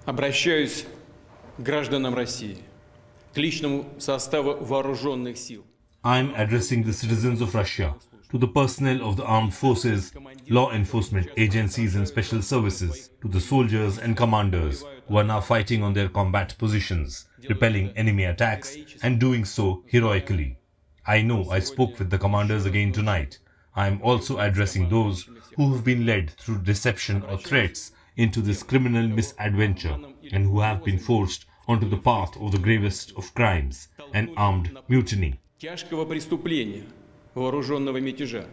Обращаюсь к гражданам России, к личному составу вооруженных сил. I am addressing the citizens of Russia, to the personnel of the armed forces, law enforcement agencies and special services, to the soldiers and commanders who are now fighting on their combat positions, repelling enemy attacks and doing so heroically. I know I spoke with the commanders again tonight. I am also addressing those who have been led through deception or threats into this criminal misadventure and who have been forced onto the path of the gravest of crimes, an armed mutiny. Тяжкого преступления, вооруженного мятежа.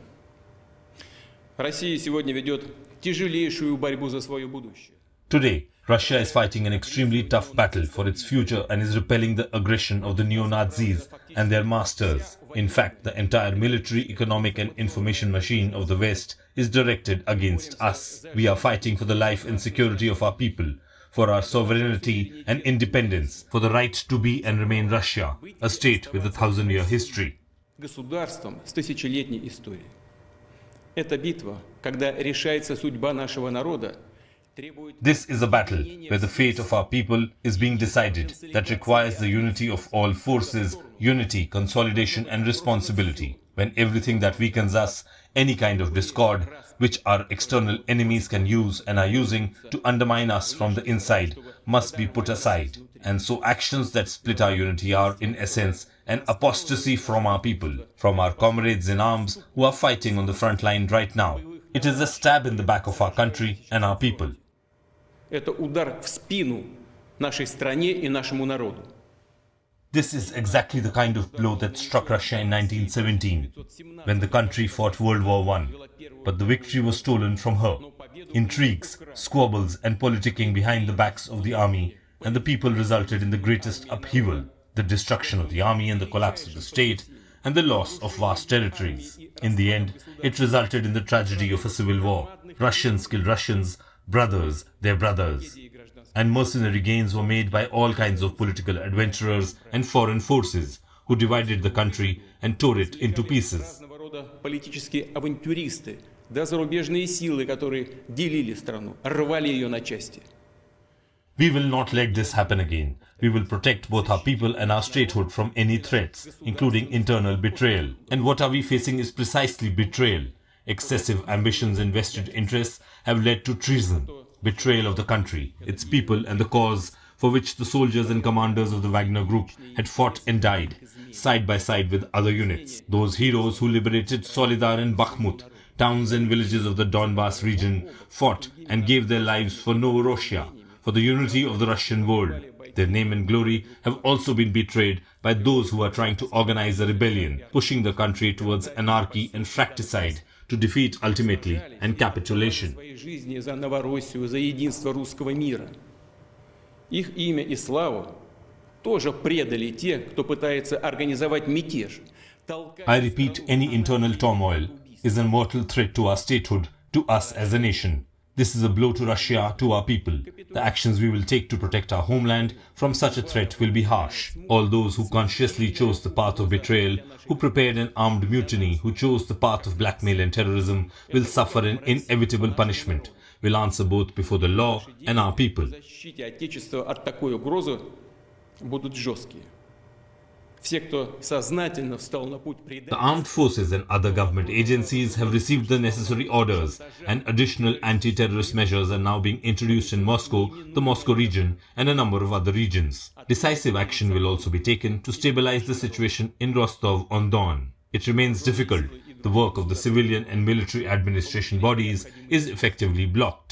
Россия сегодня ведет тяжелейшую борьбу за свое будущее. Today, Russia is fighting an extremely tough battle for its future and is repelling the aggression of the neo-Nazis and their masters. In fact, the entire military, economic and information machine of the West is directed against us. We are fighting for the life and security of our people, for our sovereignty and independence, for the right to be and remain Russia, a state with a 1,000-year history. Государством с тысячелетней историей. Эта битва, когда решается судьба нашего народа, This is a battle where the fate of our people is being decided that requires the unity of all forces, unity, consolidation and responsibility. When everything that weakens us, any kind of discord, which our external enemies can use and are using to undermine us from the inside, must be put aside. And so actions that split our unity are, in essence, an apostasy from our people, from our comrades in arms who are fighting on the front line right now. It is a stab in the back of our country and our people. Это удар в спину нашей стране и нашему народу. This is exactly the kind of blow that struck Russia in 1917, when the country fought World War I. But the victory was stolen from her. Intrigues, squabbles and politicking behind the backs of the army and the people resulted in the greatest upheaval, the destruction of the army and the collapse of the state, and the loss of vast territories. In the end, it resulted in the tragedy of a civil war. Russians killed Russians, brothers their brothers. And mercenary gains were made by all kinds of political adventurers and foreign forces who divided the country and tore it into pieces. Политические авантюристы, да зарубежные силы, которые делили страну, рвали ее на части. We will not let this happen again. We will protect both our people and our statehood from any threats, including internal betrayal. And what are we facing is precisely betrayal. Excessive ambitions and vested interests have led to treason, betrayal of the country, its people and the cause for which the soldiers and commanders of the Wagner group had fought and died, side by side with other units. Those heroes who liberated Solidar and Bakhmut, towns and villages of the Donbass region, fought and gave their lives for Novorossiya, for the unity of the Russian world. Their name and glory have also been betrayed by those who are trying to organize a rebellion, pushing the country towards anarchy and fratricide, to defeat ultimately and capitulation. Их имя и славу тоже предали те, кто пытается организовать мятеж. I repeat, any internal turmoil is a mortal threat to our statehood, to us as a nation. This is a blow to Russia, to our people. The actions we will take to protect our homeland from such a threat will be harsh. All those who consciously chose the path of betrayal, who prepared an armed mutiny, who chose the path of blackmail and terrorism, will suffer an inevitable punishment, will answer both before the law and our people. Защите Отечества от такой угрозы будут жесткие. Все, кто сознательно встал на путь предательства. The armed forces and other government agencies have received the necessary orders, and additional anti-terrorist measures are now being introduced in Moscow, the Moscow region, and a number of other regions. Decisive action will also be taken to stabilize the situation in Rostov-on-Don. It remains difficult. The work of the civilian and military administration bodies is effectively blocked.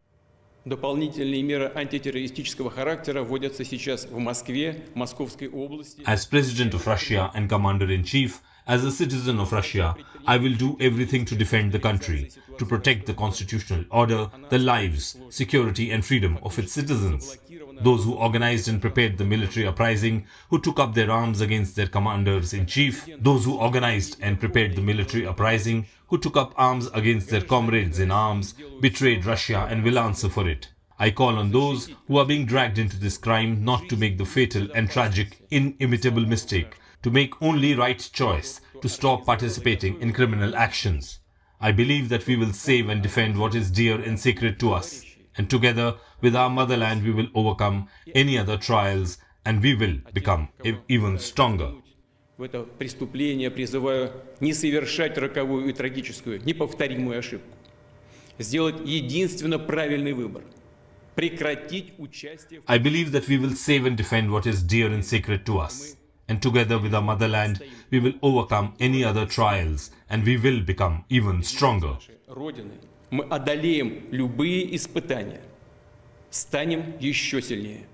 Дополнительные меры антитеррористического характера вводятся сейчас в Москве, Московской области. As President of Russia and Commander-in-Chief, as a citizen of Russia, I will do everything to defend the country, to protect the constitutional order, the lives, security and freedom of its citizens. Those who organized and prepared the military uprising, who took up their arms against their commanders-in-chief, those who organized and prepared the military uprising, who took up arms against their comrades in arms, betrayed Russia and will answer for it. I call on those who are being dragged into this crime not to make the fatal and tragic, inimitable mistake, to make only right choice, to stop participating in criminal actions. I believe that we will save and defend what is dear and sacred to us, and together with our motherland we will overcome any other trials and we will become even stronger. В это преступление призываю не совершать роковую и трагическую, неповторимую ошибку. Сделать единственно правильный выбор. Прекратить участие... I believe that we will save and defend what is dear and sacred to us. And together with our motherland, we will overcome any other trials and we will become even stronger. Родины. Мы одолеем любые испытания. Станем еще сильнее.